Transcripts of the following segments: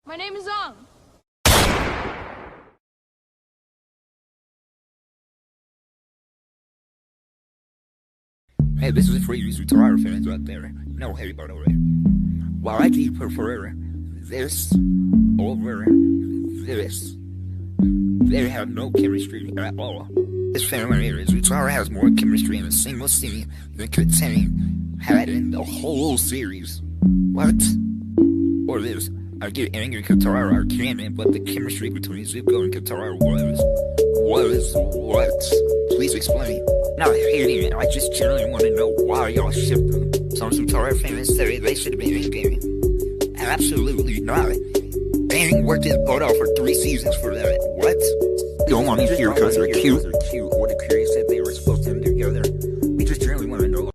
My name is Zong. Hey, this is for you Zutara fans out there. No hate, by the way. While I do prefer this over this, they have no chemistry at all. This family here, Zutara has more chemistry in a single scene than Katane had in the whole series. What? Or this, I get angry Katara are canon, but the chemistry between Zuko and Katara was what? Please explain. Not hating it, I just generally want to know why y'all shipped them. Some Zutara fans say they should have been in-game. Absolutely not. Aang worked his butt off for 3 seasons for that. What? You don't want to hear because they're cute. Or the curious that they were supposed to be together. We just generally want to know.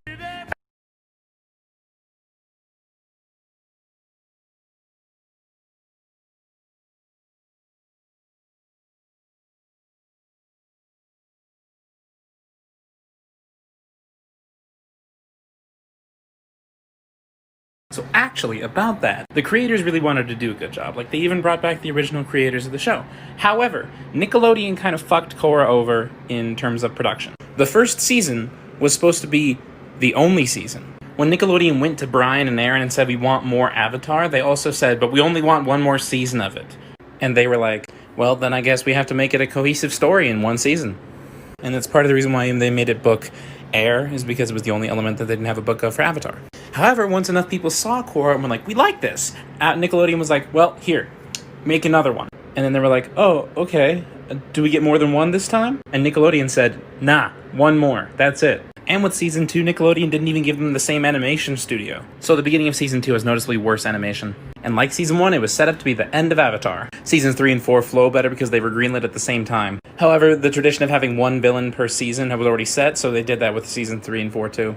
So actually, about that, the creators really wanted to do a good job. Like, they even brought back the original creators of the show. However, Nickelodeon kind of fucked Korra over in terms of production. The first season was supposed to be the only season. When Nickelodeon went to Brian and Aaron and said, we want more Avatar, they also said, but we only want one more season of it. And they were like, well, then I guess we have to make it a cohesive story in one season. And that's part of the reason why they made it book Air, is because it was the only element that they didn't have a book of for Avatar. However, once enough people saw Korra and were like, we like this, Nickelodeon was like, well, here, make another one. And then they were like, oh, okay, do we get more than one this time? And Nickelodeon said, nah, one more, that's it. And with Season 2, Nickelodeon didn't even give them the same animation studio. So the beginning of Season 2 has noticeably worse animation. And like Season 1, it was set up to be the end of Avatar. Seasons 3 and 4 flow better because they were greenlit at the same time. However, the tradition of having one villain per season was already set, so they did that with Season 3 and 4 too.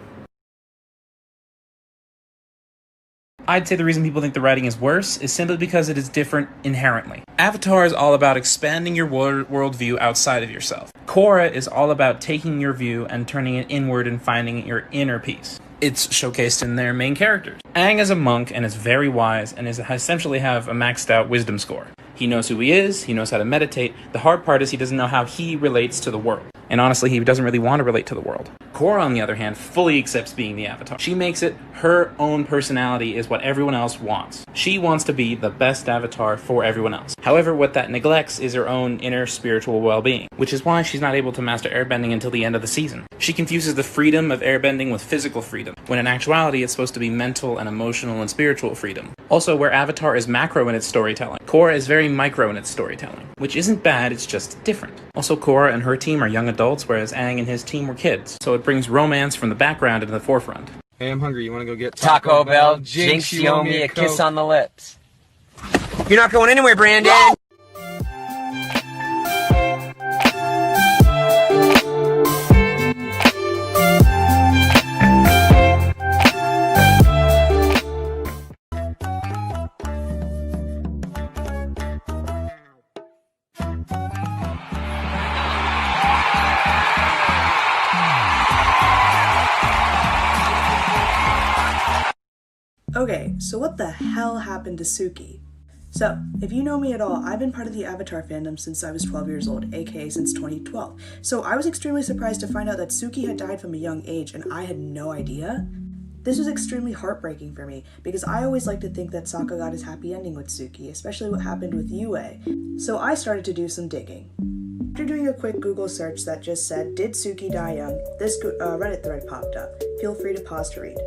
I'd say the reason people think the writing is worse is simply because it is different inherently. Avatar is all about expanding your worldview outside of yourself. Korra is all about taking your view and turning it inward and finding your inner peace. It's showcased in their main characters. Aang is a monk and is very wise and essentially have a maxed out wisdom score. He knows who he is, he knows how to meditate. The hard part is he doesn't know how he relates to the world. And honestly, he doesn't really want to relate to the world. Korra, on the other hand, fully accepts being the Avatar. She makes it her own personality is what everyone else wants. She wants to be the best Avatar for everyone else. However, what that neglects is her own inner spiritual well-being, which is why she's not able to master airbending until the end of the season. She confuses the freedom of airbending with physical freedom, when in actuality it's supposed to be mental and emotional and spiritual freedom. Also, where Avatar is macro in its storytelling, Korra is very micro in its storytelling, which isn't bad, it's just different. Also, Korra and her team are young adults, whereas Aang and his team were kids, so it brings romance from the background into the forefront. Hey, I'm hungry. You want to go get Taco Bell? Jinx, you owe me a kiss on the lips. You're not going anywhere, Brandon! Okay, so what the hell happened to Suki? So, if you know me at all, I've been part of the Avatar fandom since I was 12 years old, aka since 2012. So I was extremely surprised to find out that Suki had died from a young age, and I had no idea. This was extremely heartbreaking for me, because I always like to think that Sokka got his happy ending with Suki, especially what happened with Yue. So I started to do some digging. After doing a quick Google search that just said, did Suki die young, this Reddit thread popped up. Feel free to pause to read.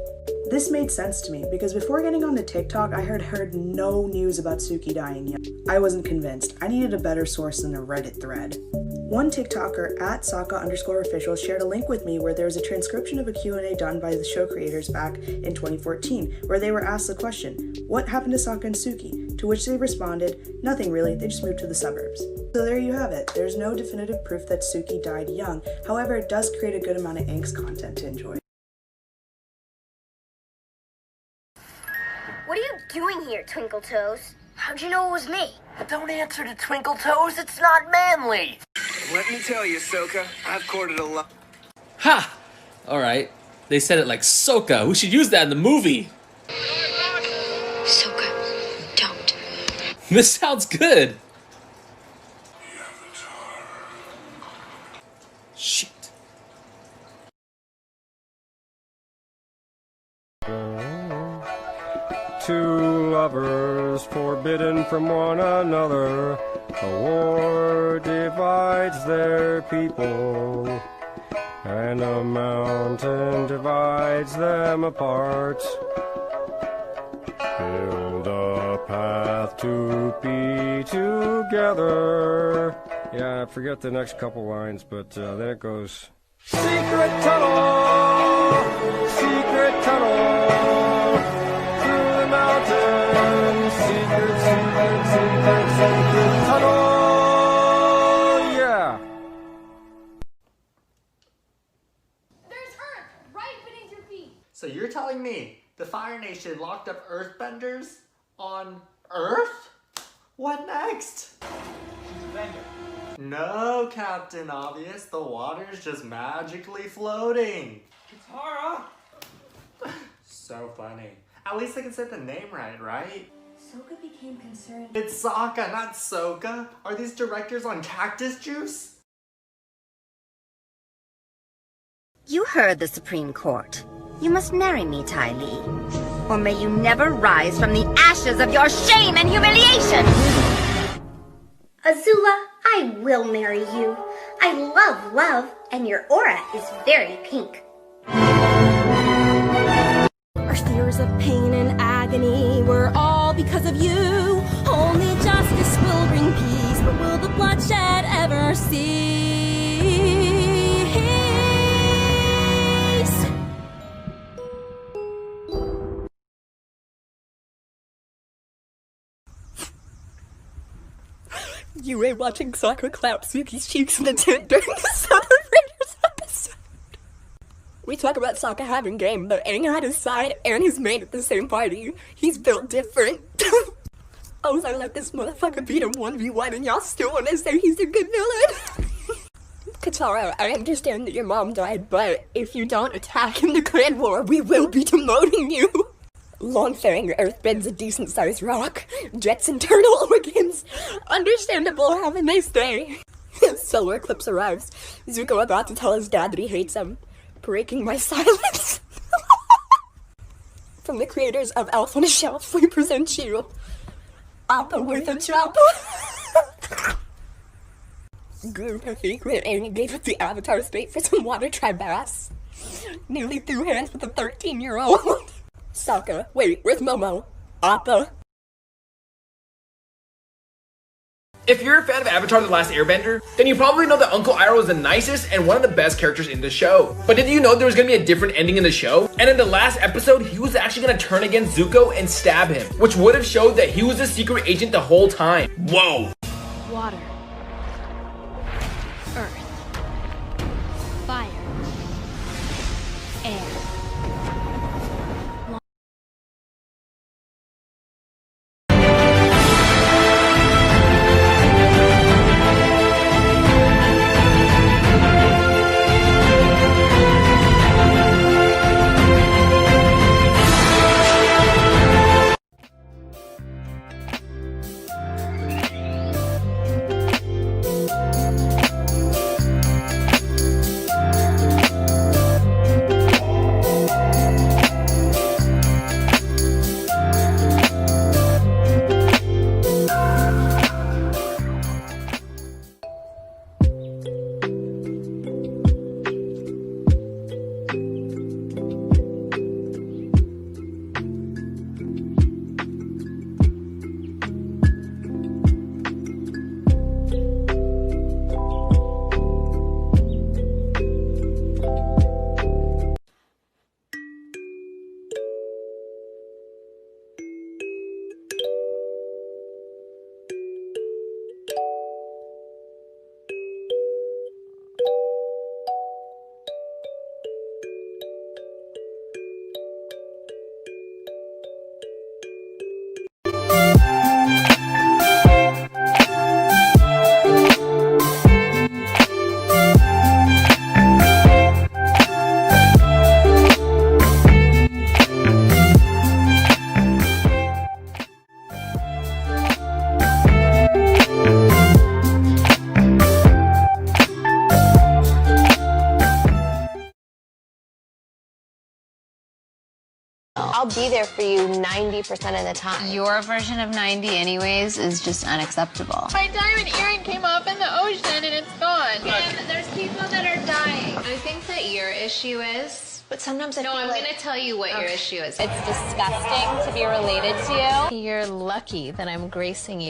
This made sense to me, because before getting onto TikTok, I had heard no news about Suki dying young. I wasn't convinced. I needed a better source than a Reddit thread. One TikToker, @Sokka_official, shared a link with me where there was a transcription of a Q&A done by the show creators back in 2014, where they were asked the question, what happened to Sokka and Suki? To which they responded, nothing really, they just moved to the suburbs. So there you have it. There's no definitive proof that Suki died young, however it does create a good amount of angst content to enjoy. What are you doing here, Twinkle Toes? How'd you know it was me? Don't answer to Twinkle Toes, it's not manly. Let me tell you, Sokka, I've courted a lot. Ha! Alright. They said it like Sokka. We should use that in the movie. Sokka, don't. This sounds good. Shit. Two lovers forbidden from one another. A war divides their people, and a mountain divides them apart. Build a path to be together. Yeah, I forget the next couple lines, but then it goes. Secret tunnel! Secret tunnel! Through the mountains! Secret tunnel! Yeah! There's Earth right beneath your feet. So you're telling me the Fire Nation locked up Earthbenders on Earth? What next? No, Captain Obvious. The water's just magically floating. Katara! So funny. At least I can say the name right? Sokka became concerned. It's Sokka, not Soka. Are these directors on cactus juice? You heard the Supreme Court. You must marry me, Ty Lee. Or may you never rise from the ashes of your shame and humiliation! Azula, I will marry you. I love love, and your aura is very pink. Our fears of pain and agony were all because of you. Only justice will bring peace, but will the bloodshed ever cease? You were watching Sokka clap Suki's cheeks in the tent during the Southern Raiders episode. We talk about Sokka having game, but Aang had his side and his main at the same party. He's built different. I was let this motherfucker beat him 1v1 and y'all still wanna say he's a good villain? Katara, I understand that your mom died, but if you don't attack in the clan war, we will be demoting you. Longfang earthbends a decent-sized rock. Jet's internal organs. Understandable, have a nice day. Solar eclipse arrives. Zuko about to tell his dad that he hates him. Breaking my silence. From the creators of Elf on a Shelf, we present you Appa worth a chop. Guru Perfect Aang gave up the Avatar state for some water tribe bass. Nearly threw hands with a 13-year-old. Sokka, wait, where's Momo? Appa. If you're a fan of Avatar: The Last Airbender, then you probably know that Uncle Iroh is the nicest and one of the best characters in the show. But did you know there was going to be a different ending in the show? And in the last episode, he was actually going to turn against Zuko and stab him, which would have showed that he was a secret agent the whole time. Whoa! Water. Earth. Fire. Air. I'll be there for you 90% of the time. Your version of 90 anyways is just unacceptable. My diamond earring came off in the ocean and it's gone. And there's people that are dying. I think that your issue is... But sometimes I feel I'm like... gonna tell you what your issue is. It's disgusting to be related to you. You're lucky that I'm gracing you.